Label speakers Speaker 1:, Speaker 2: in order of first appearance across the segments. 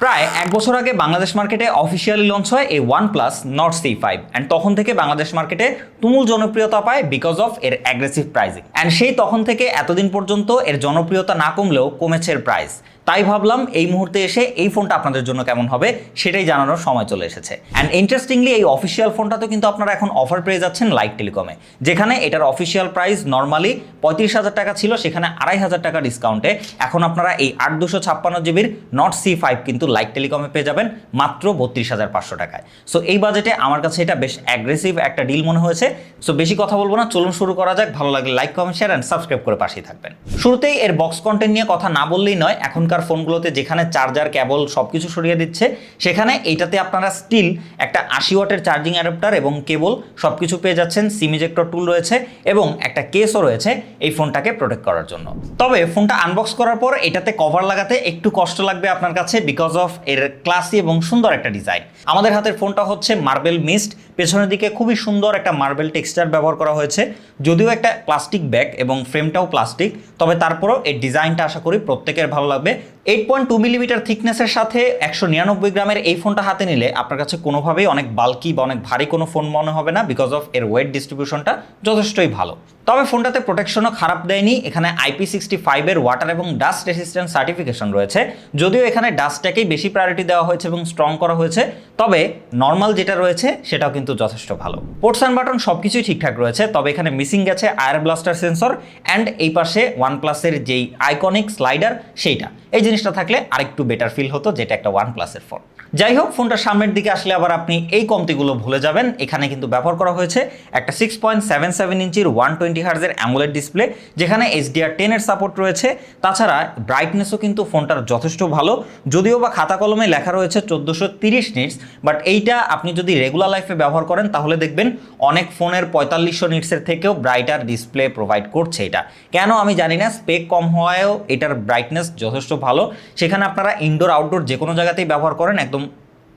Speaker 1: প্রায় এক বছর আগে বাংলাদেশ মার্কেটে অফিসিয়ালি লঞ্চ হয় এই OnePlus Nord C5 অ্যান্ড তখন থেকে বাংলাদেশ মার্কেটে তুমুল জনপ্রিয়তা পায় বিকজ অফ এর অ্যাগ্রেসিভ প্রাইসিং অ্যান্ড সেই তখন থেকে এতদিন পর্যন্ত এর জনপ্রিয়তা না কমলেও কমেছে এর প্রাইস। তাই ভাবলাম এই মুহূর্তে এসে এই ফোনটা আপনাদের জন্য কেমন হবে সেটাই জানানোর সময় চলে এসেছে। অ্যান্ড ইন্টারেস্টিংলি এই অফিসিয়াল ফোনটাতেও কিন্তু আপনারা এখন অফার পেয়ে যাচ্ছেন লাইক টেলিকমে, যেখানে এটার অফিসিয়াল প্রাইস নর্মালি 35,000 টাকা ছিল, সেখানে 2,500 টাকা ডিসকাউন্টে এখন আপনারা এই 8/256 জিবির Nord C5 কিন্তু লাইক টেলিকমে পেয়ে যাবেন মাত্র 32,500 টাকায়। সো এই বাজেটে আমার কাছে এটা বেশ অ্যাগ্রেসিভ একটা ডিল মনে হয়েছে। সো বেশি কথা বলবো না, চলুন শুরু করা যাক। ভালো লাগলে like, comment, share and subscribe করে পাশেই থাকবেন। শুরুতেই এর বক্স কন্টেন্ট নিয়ে কথা না বললেই নয়। এখনকার ফোনগুলোতে যেখানে চার্জার, কেবল সবকিছু সরিয়ে দিচ্ছে, সেখানে এইটাতে আপনারা স্টিল একটা 80 ওয়াটের চার্জিং অ্যাডাপ্টার এবং কেবল সবকিছু পেয়ে যাচ্ছেন। সিম ইজেক্টর টুল রয়েছে এবং একটা কেসও রয়েছে এই ফোনটাকে প্রোটেক্ট করার জন্য। তবে ফোনটা আনবক্স করার পর এটাতে কভার লাগাতে একটু কষ্ট লাগবে আপনার কাছে বিকজ অফ এর ক্লাসি এবং সুন্দর একটা ডিজাইন। আমাদের হাতের ফোনটা হচ্ছে মার্বেল মিস্ট, পেছনের দিকে খুবই সুন্দর একটা মার্বেল টেক্সচার ব্যবহার করা হয়েছে। যদিও একটা প্লাস্টিক ব্যাগ এবং ফ্রেমটাও প্লাস্টিক, তবে তারপরও এর ডিজাইনটা আশা করি প্রত্যেকের ভালো লাগবে। 8.2 মিলিমিটার থিকনেসের সাথে 199 গ্রামের এই ফোনটা হাতে নিলে আপনার কাছে কোনোভাবেই অনেক বাল্কি বা অনেক ভারী কোনো ফোন মনে হবে না বিকজ অফ এর ওয়েট ডিস্ট্রিবিউশনটা যথেষ্টই ভালো। তবে ফোনটাতে প্রোটেকশনও খারাপ দেয়নি। এখানে IP65 এর ওয়াটার এবং ডাস্ট রেসিস্ট্যান্ট সার্টিফিকেশন রয়েছে। যদিও এখানে ডাস্টটাকেই বেশি প্রায়োরিটি দেওয়া হয়েছে এবং স্ট্রং করা হয়েছে, তবে নর্মাল যেটা রয়েছে সেটাও কিন্তু যথেষ্ট ভালো। পোর্টস অ্যান্ড বাটন সবকিছুই ঠিকঠাক রয়েছে, তবে এখানে মিসিং গেছে আয়ার ব্লাস্টার সেন্সর অ্যান্ড এই পাশে OnePlus-এর যেই আইকনিক স্লাইডার সেইটা, এই জিনিসটা থাকলে আরেকটু বেটার ফিল হতো, যেটা একটা OnePlus-এর ফোন। যাই হোক, ফোনটার সামনের দিকে আসলে আবার আপনি এই কমতিগুলো ভুলে যাবেন। এখানে কিন্তু ব্যবহার করা হয়েছে একটা 6.77 ইঞ্চির 120 হার্জের অ্যামোলেড ডিসপ্লে, যেখানে HDR10 এর সাপোর্ট রয়েছে। তাছাড়া ব্রাইটনেসও কিন্তু ফোনটার যথেষ্ট ভালো। যদিও বা খাতা কলমে লেখা রয়েছে 1430 নিটস, বাট এইটা আপনি যদি রেগুলার লাইফে ব্যবহার করেন তাহলে দেখবেন অনেক ফোনের 4500 নিটসের থেকেও ব্রাইটার ডিসপ্লে প্রোভাইড করছে এটা। কেন আমি জানি না, স্পেক কম হওয়ায়ও এটার ব্রাইটনেস যথেষ্ট ভালো। সেখানে আপনারা ইনডোর আউটডোর যে কোনো জায়গাতেই ব্যবহার করেন, একদম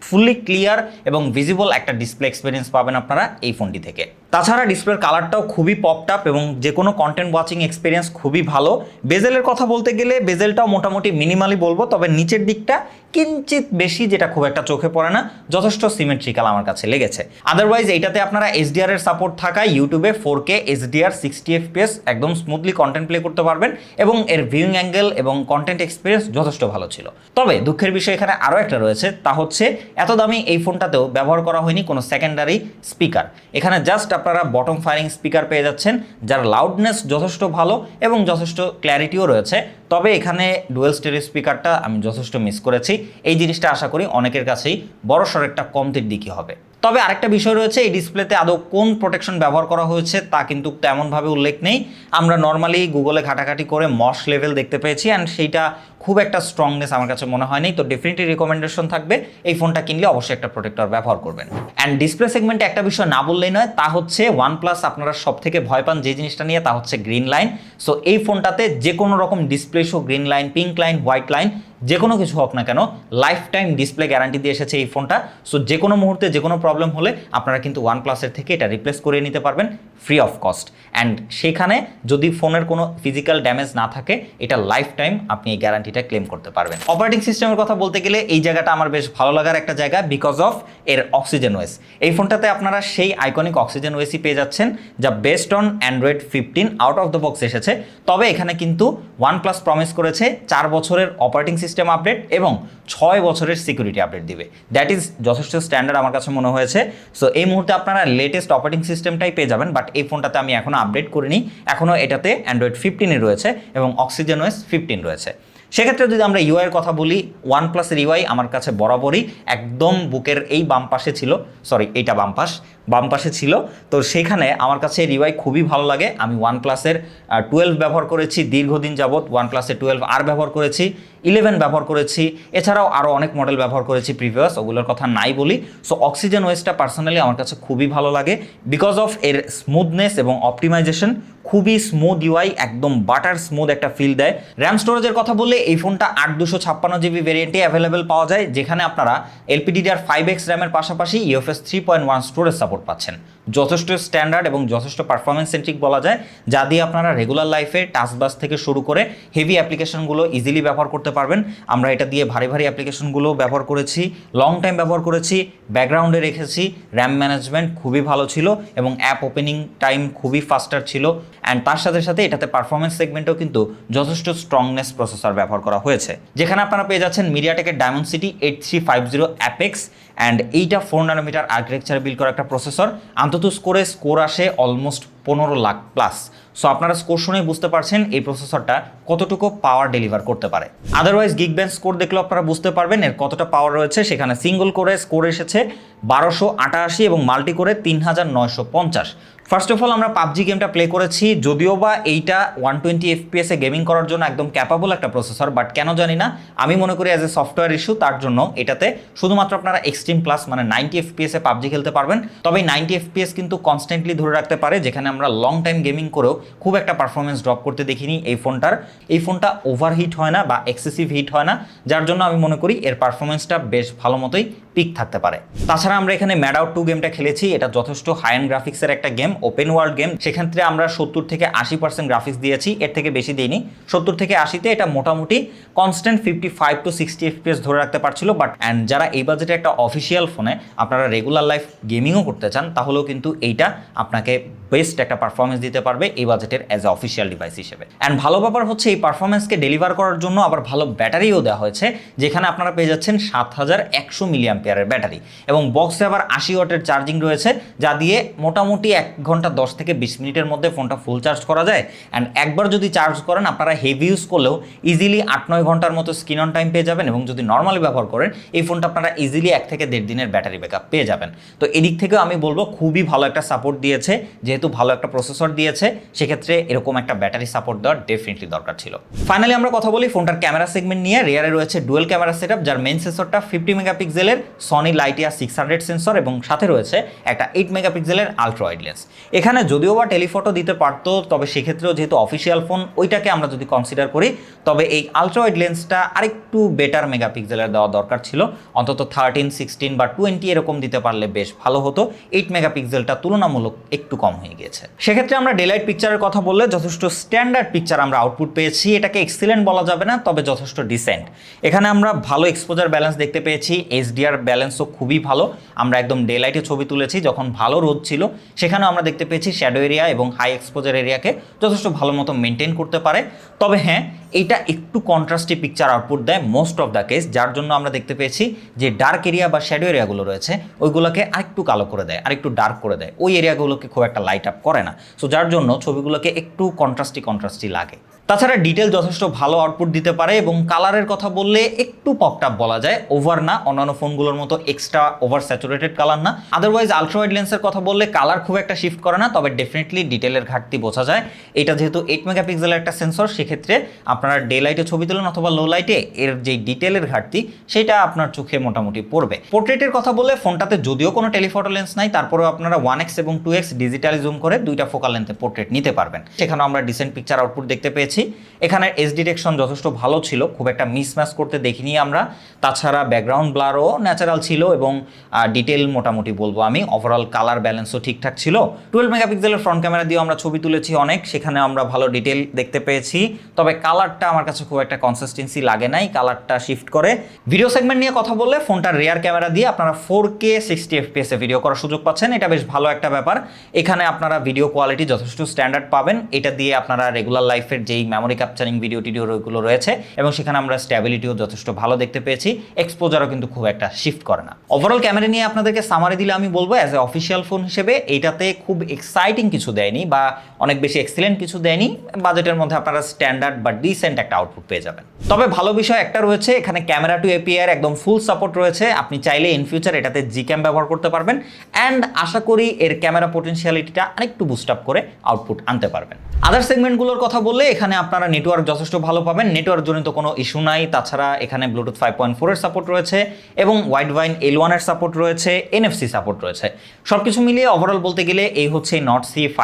Speaker 1: ফুললি ক্লিয়ার এবং ভিজিবল একটা ডিসপ্লে এক্সপিরিয়েন্স পাবেন আপনারা এই ফোনটি থেকে। তাছাড়া ডিসপ্লের কালারটাও খুবই পপড আপ এবং যে কোনো কন্টেন্ট ওয়াচিং এক্সপিরিয়েন্স খুবই ভালো। বেজেলের কথা বলতে গেলে বেজেলটাও মোটামুটি মিনিমালি বলবো, তবে নিচের দিকটা কিঞ্চিত বেশি, যেটা খুব একটা চোখে পড়ে না, যথেষ্ট সিমেট্রিক্যাল আমার কাছে লেগেছে। আদারওয়াইজ এইটাতে আপনারা HDR এর সাপোর্ট থাকায় ইউটিউবে 4K HDR 60 FPS একদম স্মুথলি কন্টেন্ট প্লে করতে পারবেন এবং এর ভিউইং অ্যাঙ্গেল এবং কন্টেন্ট এক্সপিরিয়েন্স যথেষ্ট ভালো ছিল। তবে দুঃখের বিষয় এখানে আরও একটা রয়েছে, তা হচ্ছে এত দামি এই ফোনটাতেও ব্যবহার করা হয়নি কোনো সেকেন্ডারি স্পিকার। এখানে জাস্ট আপনারা বটম ফায়ারিং স্পিকার পেয়ে যাচ্ছেন, যার লাউডনেস যথেষ্ট ভালো এবং যথেষ্ট ক্ল্যারিটিও রয়েছে। তবে এখানে ডুয়েল স্টেরিও স্পিকারটা আমি যথেষ্ট মিস করেছি। এই জিনিসটা আশা করি অনেকের কাছেই বড়সড় একটা কমতির দিকই হবে। তবে আরেকটা বিষয় রয়েছে, এই ডিসপ্লেতে আদৌ কোন প্রোটেকশন ব্যবহার করা হয়েছে তা কিন্তু তেমনভাবে উল্লেখ নেই। আমরা নর্মালি গুগলে ঘাটাঘাটি করে মশ লেভেল দেখতে পেয়েছি অ্যান্ড সেইটা খুব একটা স্ট্রংনেস আমার কাছে মনে হয়নি। তো ডেফিনেটলি রিকমেন্ডেশন থাকবে এই ফোনটা কিনলে অবশ্যই একটা প্রোটেক্টর ব্যবহার করবেন। অ্যান্ড ডিসপ্লে সেগমেন্টে একটা বিষয় না বললেই নয়, তা হচ্ছে OnePlus আপনারা সব থেকে ভয় পান যে জিনিসটা নিয়ে, তা হচ্ছে গ্রিন লাইন। সো এই ফোনটাতে যে কোনো রকম display show green line, pink line, white line, যে কোনো কিছু হোক না কেন, লাইফ টাইম ডিসপ্লে গ্যারান্টি দিয়ে এসেছে এই ফোনটা। সো যে কোনো মুহূর্তে যে কোনো প্রবলেম হলে আপনারা কিন্তু OnePlus-এর থেকে এটা রিপ্লেস করে নিতে পারবেন ফ্রি অফ কস্ট। অ্যান্ড সেখানে যদি ফোনের কোনো ফিজিক্যাল ড্যামেজ না থাকে, এটা লাইফ টাইম আপনি এই গ্যারান্টিটা ক্লেম করতে পারবেন। অপারেটিং সিস্টেমের কথা বলতে গেলে এই জায়গাটা আমার বেশ ভালো লাগার একটা জায়গা বিকজ অফ এর অক্সিজেন ওএস। এই ফোনটাতে আপনারা সেই আইকনিক অক্সিজেন ওএসই পেয়ে যাচ্ছেন, যা based on Android 15 out of the box এসেছে। তবে এখানে কিন্তু OnePlus প্রমিস করেছে 4 বছরের অপারেটিং সিস্টেম আপডেট এবং 6 বছরের সিকিউরিটি আপডেট দিবে। দ্যাট ইজ যথেষ্ট স্ট্যান্ডার্ড আমার কাছে মনে হয়েছে। সো এই মুহূর্তে আপনারা লেটেস্ট অপারেটিং সিস্টেমটাই পেয়ে যাবেন, বাট এই ফোনটাতে আমি এখনও আপডেট করিনি। এখনও এটাতে Android 15 রয়েছে এবং অক্সিজেন ওএস 15 রয়েছে। সেক্ষেত্রে যদি আমরা ইউআইয়ের কথা বলি, OnePlus-এর ইউআই আমার কাছে বরাবরই একদম বুকের এই বাম পাশে ছিল, সরি এইটা বাম পাশে ছিল। তো সেখানে আমার কাছে ইউআই খুবই ভালো লাগে। আমি OnePlus-এর 12 ব্যবহার করেছি দীর্ঘদিন যাবৎ, OnePlus-এর 12R ব্যবহার করেছি, 11 ব্যবহার করেছি, এছাড়াও আরও অনেক মডেল ব্যবহার করেছি প্রিভিয়াস, ওগুলোর কথা নাই বলি। সো অক্সিজেন ওএসটা পার্সোনালি আমার কাছে খুবই ভালো লাগে বিকজ অফ এর স্মুথনেস এবং অপটিমাইজেশন। খুবই স্মুথ ইউআই, একদম বাটার স্মুথ একটা ফিল দেয়। র্যাম স্টোরেজের কথা বললে এই ফোনটা 8/256 জিবি ভেরিয়েন্টে অ্যাভেলেবেল পাওয়া যায়, যেখানে আপনারা LPDDR5X র্যামের পাশাপাশি UFS 3.1 স্টোরেজ সাপোর্ট সাপোর্ট পাচ্ছেন, যথেষ্ট স্ট্যান্ডার্ড এবং যথেষ্ট পারফরমেন্স সেন্ট্রিক বলা যায়, যা দিয়ে আপনারা রেগুলার লাইফে টাস্কবাস থেকে শুরু করে হেভি অ্যাপ্লিকেশনগুলো ইজিলি ব্যবহার করতে পারবেন। আমরা এটা দিয়ে ভারী ভারী অ্যাপ্লিকেশনগুলো ব্যবহার করেছি, লং টাইম ব্যবহার করেছি, ব্যাকগ্রাউন্ডে রেখেছি, র্যাম ম্যানেজমেন্ট খুবই ভালো ছিল এবং অ্যাপ ওপেনিং টাইম খুবই ফাস্টার ছিল। অ্যান্ড তার সাথে সাথে এটাতে পারফরমেন্স সেগমেন্টেও কিন্তু যথেষ্ট স্ট্রংনেস প্রসেসর ব্যবহার করা হয়েছে, যেখানে আপনারা পেয়ে যাচ্ছেন মিডিয়াটেকের ডায়মন্ডসিটি 8350 অ্যাপেক্স। অ্যান্ড এইটা 4 ন্যানোমিটার আর্কিটেকচারে বিল্ড করা একটা প্রসেসর, অন্তত স্কোর আসে অলমোস্ট 15 লাখ প্লাস। সো আপনারা স্কোর শুনে বুঝতে পারছেন এই প্রসেসরটা কতটুকু পাওয়ার ডেলিভার করতে পারে। আদারওয়াইজ গিগবেঞ্চ স্কোর দেখলেও আপনারা বুঝতে পারবেন এর কতটা পাওয়ার রয়েছে। সেখানে সিঙ্গল করে স্কোর এসেছে 1288 এবং মাল্টি করে 3950। ফার্স্ট অফ অল আমরা পাবজি গেমটা প্লে করেছি, যদিও বা এইটা 120 FPS গেমিং করার জন্য একদম ক্যাপাবল একটা প্রসেসর, বাট কেন জানি না আমি মনে করি অ্যাজ এ সফটওয়্যার ইস্যু তার জন্য এটাতে শুধুমাত্র আপনারা এক্সট্রিম প্লাস মানে 90 FPS পাবজি খেলতে পারবেন। তবে 90 FPS কিন্তু কনস্ট্যান্টলি ধরে রাখতে পারে, যেখানে আমরা লং টাইম গেমিং করেও খুব একটা পারফরমেন্স ড্রপ করতে দেখিনি এই ফোনটা ওভারহিট হয় না বা এক্সেসিভ হিট হয় না, যার জন্য আমি মনে করি এর পারফরমেন্সটা বেশ ভালো মতোই পিক থাকতে পারে। তাছাড়া আমরা এখানে ম্যাড আউট 2 গেমটা খেলেছি, এটা যথেষ্ট হাই এন্ড গ্রাফিক্সের একটা গেম, ওপেন ওয়ার্ল্ড গেম। সেক্ষেত্রে আমরা 70 থেকে 80% গ্রাফিক্স দিয়েছি, এর থেকে বেশি দিইনি। 70 থেকে 80-তে এটা মোটামুটি কনস্ট্যান্ট 55 to 60 FPS ধরে রাখতে পারছিল। বাট অ্যান্ড যারা এই বাজেটে একটা অফিসিয়াল ফোনে আপনারা রেগুলার লাইফ গেমিংও করতে চান, তাহলেও কিন্তু এইটা আপনাকে বেস্ট একটা পারফরমেন্স দিতে পারবে এই বাজেটের অ্যাজ এ অফিসিয়াল ডিভাইস হিসেবে। অ্যান্ড ভালো ব্যাপার হচ্ছে এই পারফরমেন্সকে ডেলিভার করার জন্য আবার ভালো ব্যাটারিও দেওয়া হয়েছে, যেখানে আপনারা পেয়ে যাচ্ছেন 7100 মিলিঅ্যাম্পিয়ারের ব্যাটারি এবং বক্সে আবার 80 ওয়াটের চার্জিং রয়েছে, যা দিয়ে মোটামুটি 1 ঘন্টা 10 থেকে 20 মিনিটের মধ্যে ফোনটা ফুল চার্জ করা যায়। অ্যান্ড একবার যদি চার্জ করেন আপনারা হেভি ইউজ করলেও ইজিলি 8-9 ঘন্টার মতো স্ক্রিন অন টাইম পেয়ে যাবেন, এবং যদি নর্মালি ব্যবহার করেন এই ফোনটা আপনারা ইজিলি 1 থেকে 1.5 দিনের ব্যাটারি ব্যাকআপ পেয়ে যাবেন। তো এদিক থেকেও আমি বলবো খুবই ভালো একটা সাপোর্ট দিয়েছে, যেহেতু ভালো একটা প্রসেসর দিয়েছে সেক্ষেত্রে এরকম একটা ব্যাটারি সাপোর্ট দেওয়ার ডেফিনেটলি দরকার ছিল। ফাইনালি আমরা কথা বলি ফোনটার ক্যামেরা সেগমেন্ট নিয়ে। রিয়ারে রয়েছে ডুয়েল ক্যামেরা সেটআপ, যার মেইন সেন্সরটা 50 মেগাপিক্সেলের সনি লাইটিয়া 600 সেন্সর এবং সাথে রয়েছে একটা 8 মেগাপিক্সেলের আলট্রা ওয়াইড লেন্স। এখানে যদিও বা টেলিফটো দিতে পারতো, তবে সেক্ষেত্রেও যেহেতু অফিসিয়াল ফোন ওইটাকে আমরা যদি কনসিডার করি, তবে এই আলট্রা ওয়াইড লেন্সটা আরেকটু বেটার মেগাপিক্সেলের দেওয়া দরকার ছিল, অন্তত 13, 16 বা 20 এরকম দিতে পারলে বেশ ভালো হতো। 8 মেগাপিক্সেলটা তুলনামূলক একটু কম হয়ে গিয়েছে। সেক্ষেত্রে আমরা ডেলাইট পিকচারের কথা বললে যথেষ্ট স্ট্যান্ডার্ড পিকচার আমরা আউটপুট পেয়েছি। এটাকে এক্সিলেন্ট বলা যাবে না, তবে যথেষ্ট ডিসেন্ট। এখানে আমরা ভালো এক্সপোজার ব্যালেন্স দেখতে পেয়েছি, এইচডিআর ব্যালেন্সও খুবই ভালো। আমরা একদম ডে লাইটে ছবি তুলেছি যখন ভালো রোদ ছিল, সেখানেও আমরা দেখতে পেয়েছি শ্যাডো এরিয়া এবং হাই এক্সপোজার এরিয়াকে যথেষ্ট ভালো মতো মেনটেন করতে পারে। তবে হ্যাঁ, এটা একটু কন্ট্রাস্টি পিকচার আউটপুট দেয় মোস্ট অফ দ্য কেস, যার জন্য আমরা দেখতে পেয়েছি যে ডার্ক এরিয়া বা শ্যাডো এরিয়াগুলো রয়েছে ওইগুলোকে আরেকটু কালো করে দেয়, আরেকটু ডার্ক করে দেয়, ওই এরিয়াগুলোকে খুব একটা লাইট আপ করে না। সো যার জন্য ছবিগুলোকে একটু কন্ট্রাস্টি লাগে। তাছাড়া ডিটেল যথেষ্ট ভালো আউটপুট দিতে পারে এবং কালারের কথা বললে একটু পপটাপ বলা যায়, ওভার না, অন্যান্য ফোনগুলোর মতো এক্সট্রা ওভার স্যাচুরেটেড কালার না। আদারওয়াইজ আলট্রা ওয়াইড লেন্সের কথা বললে কালার খুব একটা শিফট করে না, তবে ডেফিনেটলি ডিটেলের ঘাটতি বোঝা যায়। এটা যেহেতু 8 মেগাপিক্সেলের একটা সেন্সর, সেক্ষেত্রে আপনারা ডে লাইটে ছবি তুলেন অথবা লো লাইটে এর যে ডিটেলের ঘাটতি সেটা আপনার চোখে মোটামুটি পড়বে। পোর্ট্রেটের কথা বললে ফোনটাতে যদিও কোনো টেলিফটো লেন্স নাই, তারপরেও আপনারা 1x এবং 2x ডিজিটালি জুম করে দুইটা ফোকাল লেন্থে পোর্ট্রেট নিতে পারবেন। সেখানেও আমরা ডিসেন্ট পিকচার আউটপুট দেখতে পেয়েছি। এখানে এজ ডিটেকশন যথেষ্ট ভালো ছিল, খুব একটা মিসম্যাচ করতে দেখিনি আমরা। তাছাড়া ব্যাকগ্রাউন্ড ব্লারও ন্যাচারাল ছিল এবং ডিটেল মোটামুটি বলবো আমি, ওভারঅল কালার ব্যালেন্সও ঠিকঠাক ছিল। 12 মেগাপিক্সেলের ফ্রন্ট ক্যামেরা দিয়েও আমরা ছবি তুলেছি অনেক, সেখানে আমরা ভালো ডিটেল দেখতে পেয়েছি। তবে কালারটা আমার কাছে খুব একটা কনসিস্টেন্সি লাগে নাই, কালারটা শিফট করে। ভিডিও সেগমেন্ট নিয়ে কথা বললে ফোনটার রিয়ার ক্যামেরা দিয়ে আপনারা 4K 60 FPS ভিডিও করার সুযোগ পাচ্ছেন, এটা বেশ ভালো একটা ব্যাপার। এখানে আপনারা ভিডিও কোয়ালিটি যথেষ্ট স্ট্যান্ডার্ড পাবেন। এটা দিয়ে আপনারা রেগুলার লাইফের যেই মেমোরি ক্যাপচারিং ভিডিও টিডিওগুলো রয়েছে এবং সেখানে আমরা স্ট্যাবিলিটিও যথেষ্ট ভালো দেখতে পেয়েছি, এক্সপোজারও কিন্তু খুব একটা শিফট করে না। ওভারঅল ক্যামেরা নিয়ে আপনাদেরকে সামারি দিলে আমি বলবো অ্যাজ এ অফিসিয়াল ফোন হিসেবে এইটাতে খুব এক্সাইটিং কিছু দেয়নি বা অনেক বেশি এক্সিলেন্ট কিছু দেয়নি। বাজেটের মধ্যে আপনারা স্ট্যান্ডার্ড বা ডিসেন্ট একটা আউটপুট পেয়ে যাবেন। তবে ভালো বিষয় একটা রয়েছে, এখানে ক্যামেরা টু এপিআই এর একদম ফুল সাপোর্ট রয়েছে। আপনি চাইলে ইন ফিউচার এটাতে জিক্যাম ব্যবহার করতে পারবেন অ্যান্ড আশা করি এর ক্যামেরা পোটেনশিয়ালিটিটা আরেকটু বুস্ট আপ করে আউটপুট আনতে পারবেন। আদার সেগমেন্টগুলোর কথা বললে এখানে আপনারা নেটওয়ার্ক যথেষ্ট ভালো পাবেন, নেটওয়ার্ক জনিত কোনো ইস্যু নাই। তাছাড়া এখানে ব্লুটুথ 5.4 এর সাপোর্ট রয়েছে এবং ওয়াইড ভাইন L1 এর সাপোর্ট রয়েছে, NFC সাপোর্ট রয়েছে। সব কিছু মিলিয়ে ওভারঅল বলতে গেলে এই হচ্ছে নট C5।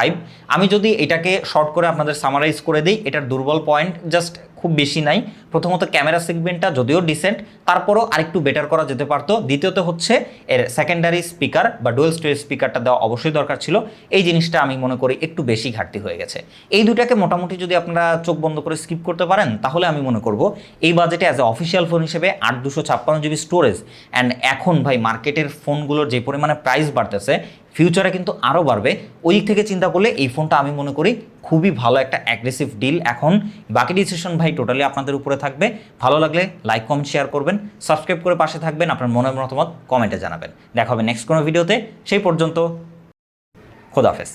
Speaker 1: আমি যদি এটাকে শর্ট করে আপনাদের সামারাইজ করে দিই, এটার দুর্বল পয়েন্ট জাস্ট খুব বেশি নাই। প্রথমত ক্যামেরা সেগমেন্টটা যদিও ডিসেন্ট, তারপরও আরেকটু বেটার করা যেতে পারতো। দ্বিতীয়ত হচ্ছে এর সেকেন্ডারি স্পিকার বা ডুয়েল স্টোরেজ স্পিকারটা দেওয়া অবশ্যই দরকার ছিল। এই জিনিসটা আমি মনে করি একটু বেশি ঘাটতি হয়ে গেছে। এই দুটাকে মোটামুটি যদি আপনারা চোখ বন্ধ করে স্কিপ করতে পারেন, তাহলে আমি মনে করব এই বাজেটে অ্যাজ এ অফিসিয়াল ফোন হিসেবে 8/256 GB স্টোরেজ অ্যান্ড এখন ভাই মার্কেটের ফোনগুলোর যে পরিমাণে প্রাইস বাড়তেছে, ফিউচারে কিন্তু আরও বাড়বে। ওই দিক থেকে চিন্তা করলে এই ফোনটা আমি মনে করি খুবই ভালো একটা অ্যাগ্রেসিভ ডিল। এখন বাকি ডিসিশন ভাই টোটালি আপনাদের উপরে থাকবে। ভালো লাগলে লাইক কমেন্ট শেয়ার করবেন, সাবস্ক্রাইব করে পাশে থাকবেন, আপনার মনের মতামত কমেন্টে জানাবেন। দেখা হবে নেক্সট কোনো ভিডিওতে। সেই পর্যন্ত খোদাহাফেজ।